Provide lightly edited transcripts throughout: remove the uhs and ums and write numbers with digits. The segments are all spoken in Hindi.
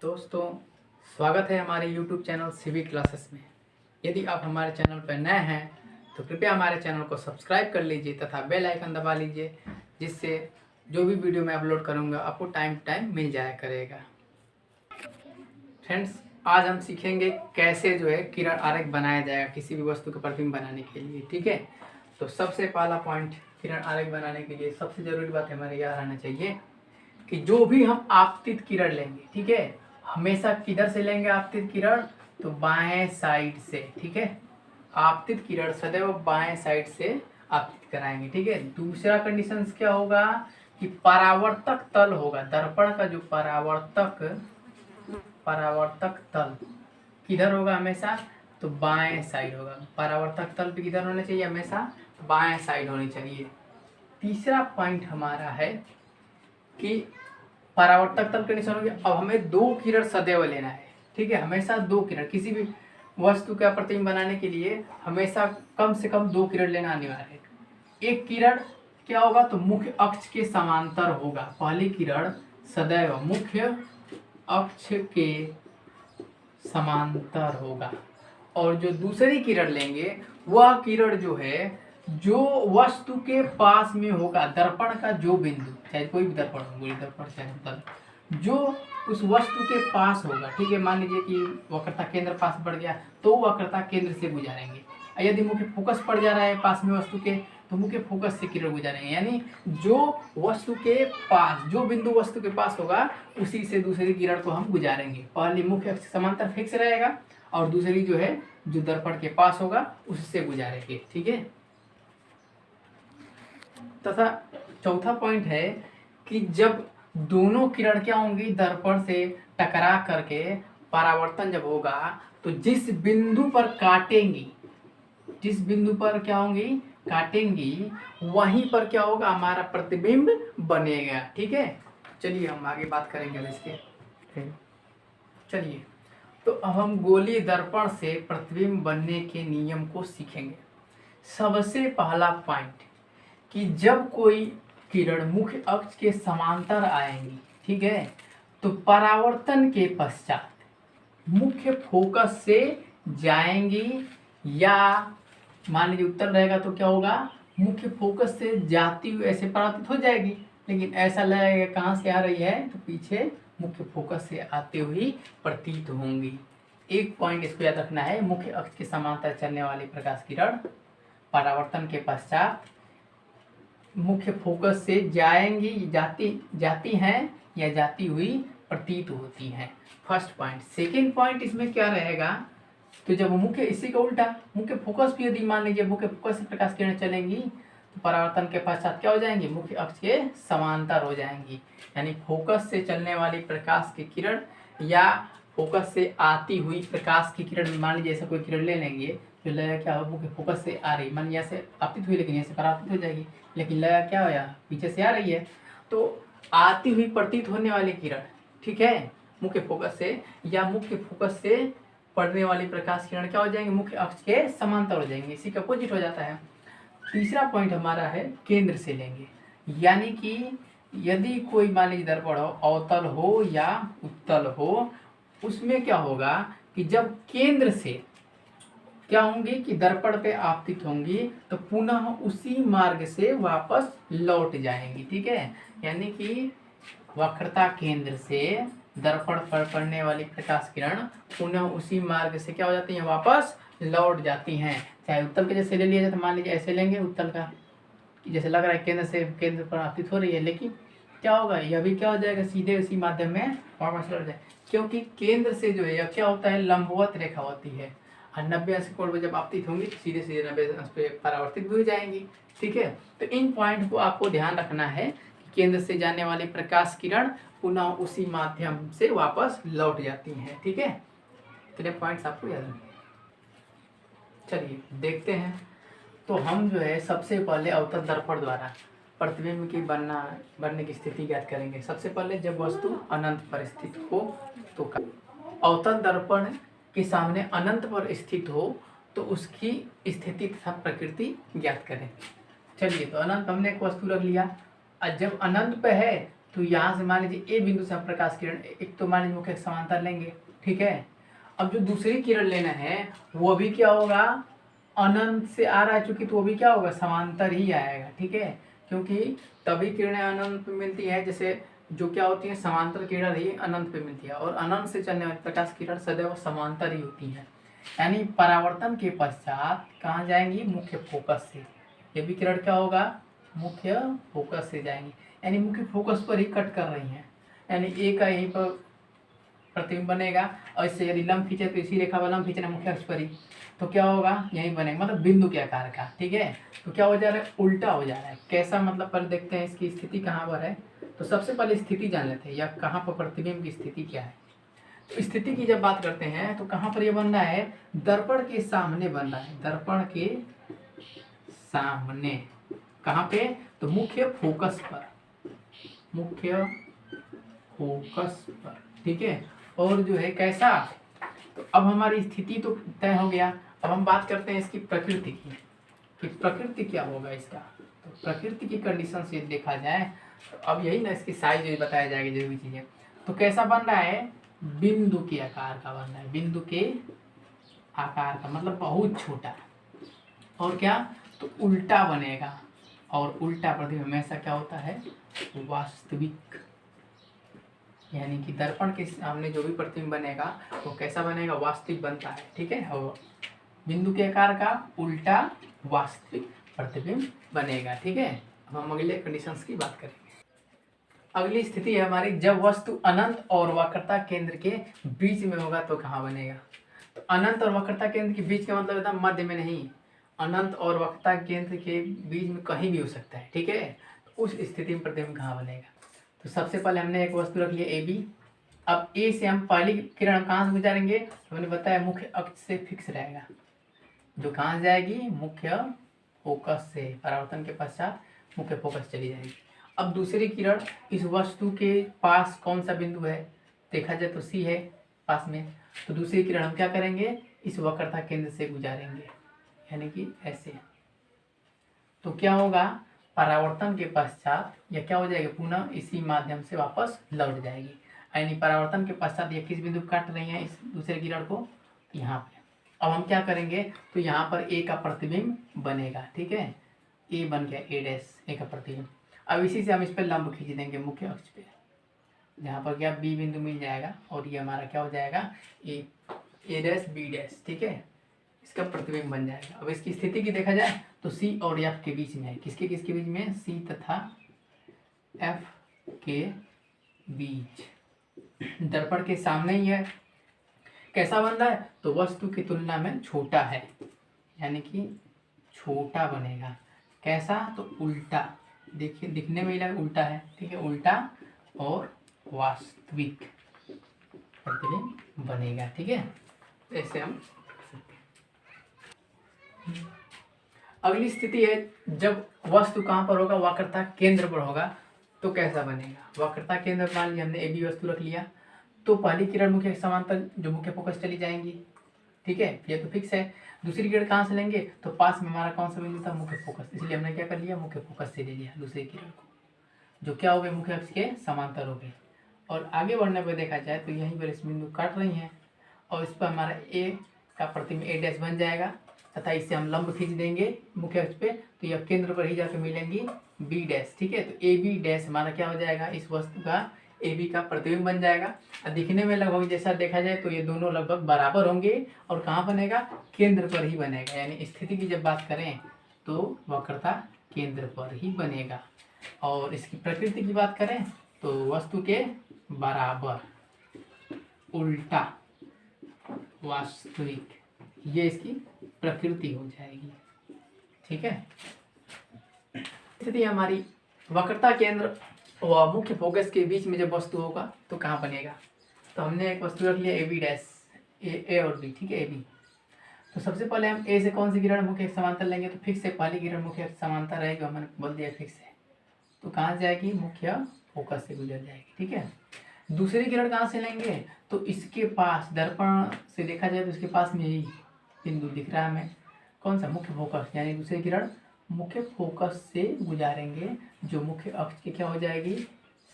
दोस्तों, स्वागत है हमारे YouTube चैनल सिविक क्लासेस में। यदि आप हमारे चैनल पर नए हैं तो कृपया हमारे चैनल को सब्सक्राइब कर लीजिए तथा बेल आइकन दबा लीजिए, जिससे जो भी वीडियो मैं अपलोड करूंगा आपको टाइम टू टाइम मिल जाया करेगा। फ्रेंड्स, आज हम सीखेंगे कैसे जो है किरण आरेख बनाया जाएगा किसी भी वस्तु का प्रतिबिंब बनाने के लिए। ठीक है, तो सबसे पहला पॉइंट, किरण आरेख बनाने के लिए सबसे ज़रूरी बात हमारे याद रहना चाहिए कि जो भी हम आपतित किरण लेंगे, ठीक है, हमेशा किधर से लेंगे आपतित किरण? तो बाएं साइड से। ठीक है, आपतित किरण सदैव बाएं साइड से आपतित कराएंगे। ठीक है, दूसरा कंडीशन क्या होगा कि परावर्तक तल होगा, दर्पण का जो परावर्तक तल किधर होगा हमेशा? तो बाएं साइड होगा। परावर्तक तल पे किधर होना चाहिए? हमेशा बाएं साइड होनी चाहिए। तीसरा पॉइंट हमारा है कि परावर्तक तल कंडीशन हो गया। अब हमें दो किरण सदैव लेना है। ठीक है, हमेशा दो किरण, किसी भी वस्तु का प्रतिबिंब बनाने के लिए हमेशा कम से कम दो किरण लेना अनिवार्य है। एक किरण क्या होगा? तो मुख्य अक्ष के समांतर होगा। पहली किरण सदैव मुख्य अक्ष के समांतर होगा, और जो दूसरी किरण लेंगे वह किरण जो है जो वस्तु के पास में होगा, दर्पण का जो बिंदु, चाहे कोई भी दर्पण हो, गोली दर्पण चाहे तल, जो उस वस्तु के पास होगा। ठीक है, मान लीजिए कि वक्रता केंद्र पास बढ़ गया तो वक्रता केंद्र से गुजारेंगे। यदि मुख्य फोकस पड़ जा रहा है पास में वस्तु के तो मुख्य फोकस से किरण गुजारेंगे। यानी जो वस्तु के पास, जो बिंदु वस्तु के पास होगा उसी से दूसरी किरण को हम गुजारेंगे। पहली मुख्य अक्ष समांतर फिक्स रहेगा और दूसरी जो है जो दर्पण के पास होगा उससे गुजारेंगे। ठीक है, तथा चौथा पॉइंट है कि जब दोनों किरण क्या होंगी, दर्पण से टकरा करके परावर्तन जब होगा तो जिस बिंदु पर काटेंगी, जिस बिंदु पर क्या होंगी, काटेंगी, वहीं पर क्या होगा, हमारा प्रतिबिंब बनेगा। ठीक है, चलिए हम आगे बात करेंगे अब इसके। चलिए, तो अब हम गोलीय दर्पण से प्रतिबिंब बनने के नियम को सीखेंगे। सबसे पहला पॉइंट कि जब कोई किरण मुख्य अक्ष के समांतर आएंगी, ठीक है, तो परावर्तन के पश्चात मुख्य फोकस से जाएंगी, या मान लीजिए उत्तर रहेगा तो क्या होगा, मुख्य फोकस से जाती हुई ऐसे परावर्तित हो जाएगी, लेकिन ऐसा लगेगा कहाँ से आ रही है, तो पीछे मुख्य फोकस से आते हुई प्रतीत होंगी। एक पॉइंट इसको याद रखना है, मुख्य अक्ष के समांतर चलने वाली प्रकाश किरण परावर्तन के पश्चात मुख्य फोकस से जाएंगी, जाती हैं या जाती हुई प्रतीत होती हैं। First point. सेकेंड पॉइंट इसमें क्या रहेगा, तो जब मुख्य, इसी का उल्टा, मुख्य फोकस भी यदि मान लीजिए मुख्य फोकस से प्रकाश किरण चलेंगी तो परावर्तन के पश्चात क्या हो जाएंगी, मुख्य अक्ष के समांतर हो जाएंगी। यानी फोकस से चलने वाली प्रकाश की किरण या फोकस से आती हुई प्रकाश की किरण, मान लीजिए ऐसा कोई किरण ले लेंगे जो लगेगा क्या हो, मुख्य फोकस से आ रही, मान लीजिए से आपतित हुई लेकिन यहाँ से परावर्तित हो जाएगी, लेकिन लगा क्या हो, पीछे से आ रही है, तो आती हुई प्रतीत होने वाली किरण, ठीक है, मुख्य फोकस से या मुख्य फोकस से पड़ने वाली प्रकाश किरण क्या हो जाएंगे, मुख्य अक्ष के समांतर हो जाएंगे। इसी का अपोजिट हो जाता है। तीसरा पॉइंट हमारा है केंद्र से लेंगे, यानी कि यदि कोई मान लीजिए दर्पण हो, अवतल हो या उत्तल हो, उसमें क्या होगा कि जब केंद्र से क्या होंगी कि दर्पण पे आपतित होंगी तो पुनः उसी मार्ग से वापस लौट जाएंगी। ठीक है, यानी कि वक्रता केंद्र से दर्पण पर पड़ने वाली प्रकाश किरण पुनः उसी मार्ग से क्या हो जाती हैं, वापस लौट जाती हैं। चाहे उत्तल के जैसे ले लिया जाए तो मान लीजिए ऐसे लेंगे उत्तल का, जैसे लग रहा है केंद्र से केंद्र पर आपतित हो रही है, लेकिन क्या होगा, यह भी क्या हो जाएगा, सीधे उसी माध्यम में वापस लौट जाए, क्योंकि केंद्र से जो है यह क्या होता है, लंबवत रेखा होती है, और 90 अंश कोण पर जब आपतित होंगी तो सीधे सीधे 90 अंश पे परावर्तित भी हो जाएंगी। ठीक है, तो इन पॉइंट को आपको ध्यान रखना है कि केंद्र से जाने वाली प्रकाश किरण पुनः उसी माध्यम से वापस लौट जाती हैं। ठीक है, इतने पॉइंट्स आपको याद रखने। चलिए देखते हैं, तो हम जो है सबसे पहले अवतल दर्पण द्वारा प्रतिबिंब की बनने की स्थिति ज्ञात करेंगे। सबसे पहले जब वस्तु अनंत पर स्थित हो तो अवतल दर्पण के सामने अनंत पर स्थित हो तो उसकी स्थिति तथा प्रकृति ज्ञात करें। चलिए, तो अनंत हमने एक वस्तु रख लिया, और जब अनंत पे है तो यहाँ से मान लीजिए ए बिंदु से हम प्रकाश किरण एक तो मान लीजिए मुख्य अक्ष समांतर लेंगे, ठीक है। अब जो दूसरी किरण लेना है वो भी क्या होगा, अनंत से आ रहा है चूंकि, तो वो भी क्या होगा, समांतर ही आएगा, ठीक है। क्योंकि तभी किरणें अनंत पे मिलती है, जैसे जो क्या होती है, समांतर किरण ही अनंत पे मिलती है, और अनंत से चलने वाली प्रकाश किरण सदैव समांतर ही होती है। यानी परावर्तन के पश्चात कहाँ जाएंगी, मुख्य फोकस से। ये भी किरण क्या होगा, मुख्य फोकस से जाएंगी, यानी मुख्य फोकस पर ही कट कर रही हैं। यानी ए का यहीं पर प्रतिबिंब बनेगा, और इससे यदि लंब खींचे तो इसी रेखा पर लंब खींचना मुख्य अक्ष पर ही, तो क्या होगा, यही बनेगा, मतलब बिंदु के आकार का, ठीक है। तो क्या हो जा रहा है, उल्टा हो जा रहा है। कैसा, मतलब पहले देखते हैं इसकी स्थिति कहाँ पर है। तो सबसे पहले स्थिति जान लेते हैं, या कहाँ पर प्रतिबिंब की स्थिति क्या है। तो स्थिति की जब बात करते हैं तो कहाँ पर ये बन रहा है, दर्पण के सामने बन रहा है, दर्पण के सामने। कहाँ पे, तो मुख्य फोकस पर, मुख्य फोकस पर, ठीक है। और जो है कैसा, तो अब हमारी स्थिति तो तय हो गया। अब हम बात करते हैं इसकी प्रकृति की, कि प्रकृति क्या होगा इसका। तो प्रकृति की कंडीशन से देखा जाए तो अब यही ना, इसकी साइज बताया जाएगा जरूरी चीजें। तो कैसा बन रहा है, बिंदु के आकार का बन रहा है, बिंदु के आकार का, मतलब बहुत छोटा। और क्या, तो उल्टा बनेगा, और उल्टा प्रतिबिंब हमेशा क्या होता है, वास्तविक। यानी कि दर्पण के सामने जो भी प्रतिबिंब बनेगा वो कैसा बनेगा, वास्तविक बनता है, ठीक है। और बिंदु के आकार का उल्टा वास्तविक प्रतिबिंब बनेगा, ठीक है। अब हम अगले कंडीशंस की बात करेंगे। अगली स्थिति है हमारी, जब वस्तु अनंत और वक्रता केंद्र के बीच में होगा तो कहाँ बनेगा। तो अनंत और वक्रता केंद्र के बीच का मतलब होता है मध्य में नहीं, अनंत और वक्रता केंद्र के बीच में कहीं भी हो सकता है, ठीक है। तो उस स्थिति में प्रतिबिंब कहाँ बनेगा। तो सबसे पहले हमने एक वस्तु रख लिया ए बी। अब ए से हम पहली किरण कहाँ से गुजारेंगे, तो मैंने बताया मुख्य अक्ष से फिक्स रहेगा, जो कहाँ जाएगी, मुख्य फोकस से, परावर्तन के पश्चात मुख्य फोकस चली जाएगी। अब दूसरी किरण इस वस्तु के पास कौन सा बिंदु है, देखा जाए तो सी है पास में। तो दूसरी किरण हम क्या करेंगे, इस वक्रता केंद्र से गुजारेंगे, यानी कि ऐसे। तो क्या होगा, परावर्तन के पश्चात यह क्या हो जाएगा, पुनः इसी माध्यम से वापस लौट जाएगी। यानी परावर्तन के पश्चात ये किस बिंदु काट रही है इस दूसरे किरण को, यहाँ पे। अब हम क्या करेंगे, तो यहाँ पर ए का प्रतिबिंब बनेगा, ठीक है। ए बन गया, ए डैश, ए का प्रतिबिंब। अब इसी से हम इस पर लंब खींच देंगे मुख्य अक्ष पे, जहाँ पर क्या बी बिंदु मिल जाएगा, और ये हमारा क्या हो जाएगा, ए डैश बी डैश, ठीक है। इसका प्रतिबिंब बन जाएगा। अब इसकी स्थिति की देखा जाए तो सी और एफ के बीच में है, किसके किसके बीच में, सी तथा एफ के बीच, दर्पण के सामने ही है। कैसा बन रहा है, तो वस्तु की तुलना में छोटा है, यानी कि छोटा बनेगा। कैसा, तो उल्टा, देखिए दिखने में ही लगा उल्टा है, ठीक है, उल्टा और वास्तविक प्रतिबिंब बनेगा, ठीक है। ऐसे हम अगली स्थिति है, जब वस्तु कहाँ पर होगा, वक्रता केंद्र पर होगा तो कैसा बनेगा। वक्रता केंद्र मान लिया हमने ए बी वस्तु रख लिया, तो पहली किरण मुख्य समांतर जो मुख्य फोकस चली जाएंगी, ठीक है, ये तो फिक्स है। दूसरी किरण कहाँ से लेंगे, तो पास में हमारा कौन सा बिंदु था, मुख्य फोकस, इसलिए हमने क्या कर लिया, मुख्य फोकस से ले लिया दूसरी किरण को, जो क्या हो गए, मुख्य अक्ष के समांतर हो गए। और आगे बढ़ने पर देखा जाए तो यहीं पर इस बिंदु काट रही हैं, और इस पर हमारा ए का प्रतिबिंब ए डैश बन जाएगा, तथा इससे हम लंब खींच देंगे मुख्य अक्ष पे, तो यह केंद्र पर ही जाकर मिलेंगी बी डैश, ठीक है। तो ए बी डैश हमारा क्या हो जाएगा, इस वस्तु का ए बी का प्रतिबिंब बन जाएगा। और दिखने में लगभग जैसा देखा जाए तो ये दोनों लगभग बराबर होंगे, और कहाँ बनेगा, केंद्र पर ही बनेगा। यानी स्थिति की जब बात करें तो वक्रता केंद्र पर ही बनेगा। और इसकी प्रकृति की बात करें तो वस्तु के बराबर, उल्टा, वास्तविक, ये इसकी प्रकृति हो जाएगी, ठीक है। स्थिति हमारी वक्रता केंद्र व मुख्य फोकस के बीच में जब वस्तु होगा तो कहाँ बनेगा। तो हमने एक वस्तु रख लिया ए बी डैश, ए और बी, ठीक है, ए बी। तो सबसे पहले हम ए से कौन सी किरण मुख्य समांतर लेंगे, तो फिक्स से पहली किरण मुख्य समांतर रहेगी, हमने बोल दिया फिक्स है, तो कहाँ जाएगी, मुख्य फोकस से गुजर जाएगी, ठीक है। दूसरी किरण कहाँ से लेंगे, तो इसके पास, दर्पण से देखा जाए तो इसके पास में यही बिंदु दिख रहा है हमें, कौन सा, मुख्य फोकस, यानी दूसरी किरण मुख्य फोकस से गुजारेंगे, जो मुख्य अक्ष की क्या हो जाएगी,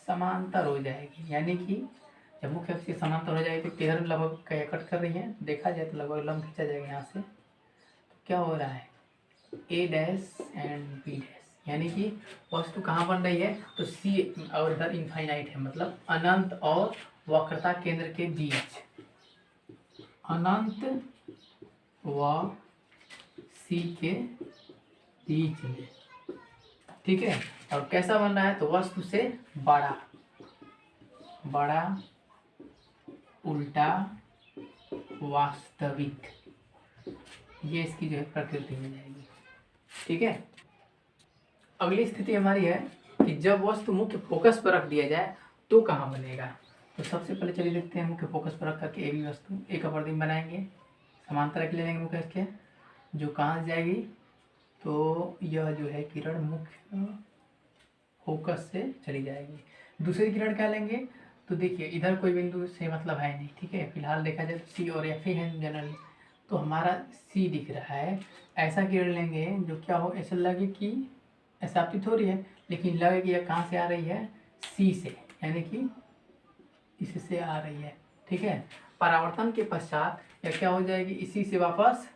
समांतर हो जाएगी, यानी कि जब मुख्य अक्ष के समांतर हो जाएगी तो किधर लगभग कट कर रही है, देखा जाए तो लगभग लंब खींचा जाएगा यहाँ से। तो क्या हो रहा है, ए डैश एंड बी डैश, यानी कि वस्तु कहाँ बन रही है, तो सी और इधर इनफाइनाइट है, मतलब अनंत और वक्रता केंद्र के बीच, अनंत व सी के बीच में, ठीक है। और कैसा बन रहा है, तो वस्तु से बड़ा, बड़ा उल्टा वास्तविक, ये इसकी जो है प्रकृति में जाएगी, ठीक है। अगली स्थिति हमारी है कि जब वस्तु मुख्य फोकस पर रख दिया जाए तो कहाँ बनेगा। तो सबसे पहले चलिए देखते हैं, मुख्य फोकस पर रख करके ए बी वस्तु एक प्रतिबिंब बनाएंगे, समांतर रख ले लेंगे मुख्य अक्ष के, जो कहाँ से जाएगी, तो यह जो है किरण मुख्य फोकस से चली जाएगी। दूसरी किरण क्या लेंगे, तो देखिए इधर कोई बिंदु से मतलब है नहीं, ठीक है, फिलहाल देखा जाए तो सी और एफ ही है जनरली, तो हमारा सी दिख रहा है। ऐसा किरण लेंगे जो क्या हो, ऐसा लगे कि ऐसा आपतित हो रही है, लेकिन लगे कि यह कहाँ से आ रही है, सी से, यानी कि इससे आ रही है, ठीक है। परावर्तन के पश्चात यह क्या हो जाएगी, इसी से वापस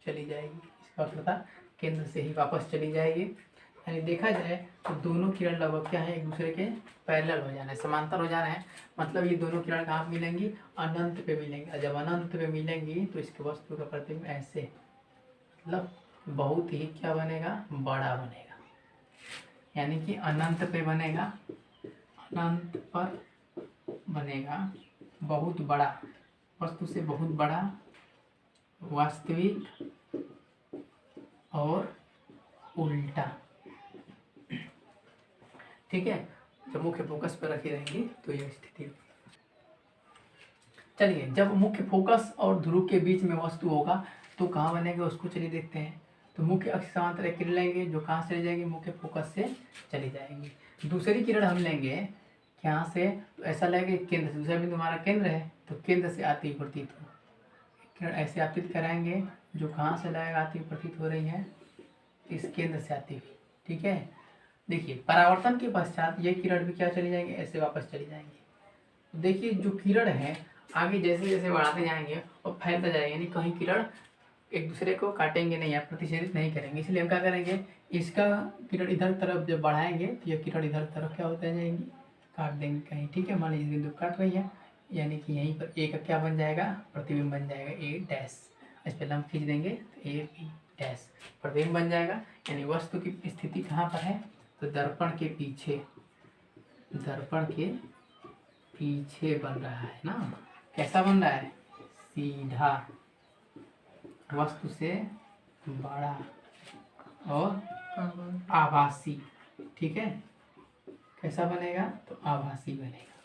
चली जाएगी, इस वक्रता केंद्र से ही वापस चली जाएगी। यानी देखा जाए तो दोनों किरण लगभग क्या है, एक दूसरे के पैरेलल हो जाना है, समांतर हो जाना है, मतलब ये दोनों किरण कहाँ मिलेंगी, अनंत पे मिलेंगी। और जब अनंत पे मिलेंगी तो इसके वस्तु का प्रतिबिंब ऐसे, मतलब बहुत ही क्या बनेगा, बड़ा बनेगा, यानी कि अनंत पे बनेगा, अनंत पर बनेगा बहुत बड़ा, वस्तु से बहुत बड़ा, वास्तविक और उल्टा, ठीक है। जब मुख्य फोकस पर रखी रहेंगी तो यह स्थिति होगी। चलिए, जब मुख्य फोकस और ध्रुव के बीच में वस्तु होगा तो कहाँ बनेगा, उसको चलिए देखते हैं। तो मुख्य अक्ष समांतर एक किरण लेंगे जो कहाँ से चली जाएगी, मुख्य फोकस से चली जाएगी। दूसरी किरण हम लेंगे यहाँ से, तो ऐसा लगेगा केंद्र से, दूसरा बिंदु हमारा केंद्र है, तो केंद्र से आती हुई प्रतीत हो, किरण ऐसे आपतित कराएंगे जो कहाँ से लगेगा, आती हुई प्रतीत हो रही है, इस केंद्र से आती हुई, ठीक है। देखिए परावर्तन के पश्चात ये किरण भी क्या चली जाएंगे, ऐसे वापस चली जाएंगी। देखिए जो किरण है आगे जैसे जैसे बढ़ाते जाएंगे और फैलता जाएगा, यानी कहीं किरण एक दूसरे को काटेंगे नहीं या प्रतिच्छेदित नहीं करेंगे, इसलिए हम क्या करेंगे, इसका किरण इधर तरफ जब बढ़ाएंगे तो यह किरण इधर तरफ क्या होते जाएंगी, काट देंगे कहीं, ठीक है। मान लीजिए बिंदु काट रही है, यानी कि यहीं पर ए का क्या बन जाएगा, प्रतिबिंब बन जाएगा, ए डैश, इस पर हम खींच देंगे तो ए बी डैश प्रतिबिंब बन जाएगा। यानी वस्तु की स्थिति कहाँ पर है, तो दर्पण के पीछे, दर्पण के पीछे बन रहा है ना, कैसा बन रहा है, सीधा, वस्तु से बड़ा और आभासी, ठीक है। कैसा बनेगा, तो आभासी बनेगा।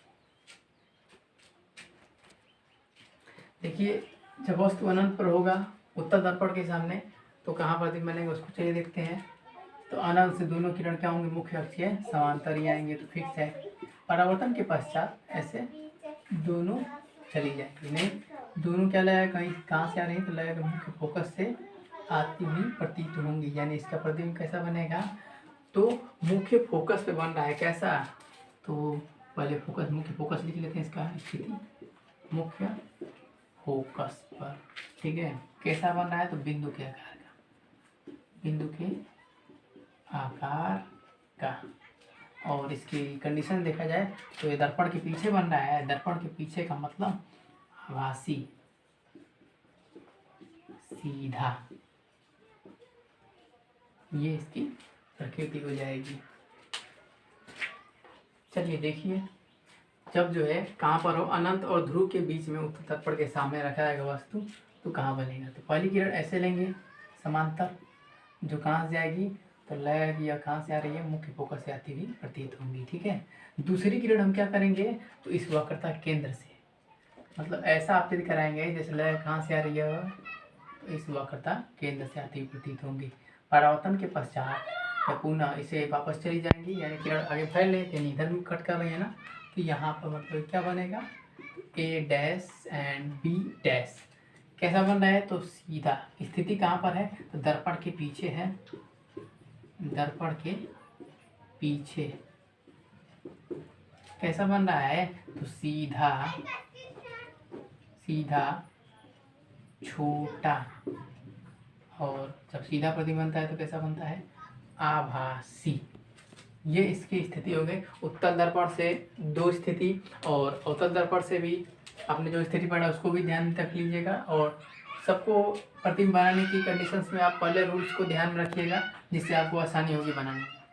देखिए जब वस्तु अनंत पर होगा उत्तर दर्पण के सामने तो कहाँ प्रतिबिंब बनेगा, उसको चलिए देखते हैं। तो अनंत से दोनों किरण क्या होंगे, मुख्य अक्ष के समांतर ही आएंगे, तो फिक्स है। परावर्तन के पश्चात ऐसे दोनों चली जाएंगी, नहीं दोनों क्या लगेगा, कहीं कहाँ से आ रही है, तो लगेगा मुख्य फोकस से आती हुई प्रतीत होंगी, यानी इसका प्रतिबिंब कैसा बनेगा, तो मुख्य फोकस पे बन रहा है, कैसा, तो पहले फोकस, मुख्य फोकस लिख लेते हैं, इसका स्थिति मुख्य फोकस पर, ठीक है। कैसा बन रहा है, तो बिंदु के आकार का, बिंदु के आकार का, और इसकी कंडीशन देखा जाए तो ये दर्पण के पीछे बन रहा है, दर्पण के पीछे का मतलब आभासी, सीधा, ये इसकी प्रकृति हो जाएगी। चलिए देखिए, जब जो है कहाँ पर हो, अनंत और ध्रुव के बीच में उत्तर दर्पण के सामने रखा जाएगा वस्तु, तो कहाँ बनेगा, तो पहली किरण ऐसे लेंगे समांतर, जो कहाँ से जाएगी, तो लगेगा कि यह कहाँ से आ रही है, मुख्य फोकस से आती हुई प्रतीत होंगी, ठीक है। दूसरी किरण हम क्या करेंगे, तो इस वक्रता केंद्र से, मतलब ऐसा आपतित कराएंगे जैसे लगेगा कहाँ से आ रही है, तो इस वक्रता केंद्र से आती हुई प्रतीत होंगी। परावर्तन के पश्चात या पुनः इसे वापस चली जाएंगी, यानी किरण आगे फैल रही है, इधर में कट कर रही है ना, तो यहाँ पर मतलब क्या बनेगा, ए डैश एंड बी डैश। कैसा बन रहा है, तो सीधा, स्थिति कहाँ पर है, तो दर्पण के पीछे है, दर्पण के पीछे, कैसा बन रहा है, तो सीधा सीधा छोटा, और जब सीधा प्रतिबिंब बनता है तो कैसा बनता है, आभासी। ये इसकी स्थिति हो गई। उत्तल दर्पण से दो स्थिति, और अवतल दर्पण से भी आपने जो स्थिति पढ़ा उसको भी ध्यान में रख लीजिएगा, और सबको प्रतिबिंब बनाने की कंडीशंस में आप पहले रूल्स को ध्यान में रखिएगा, जिससे आपको आसानी होगी बनाने में।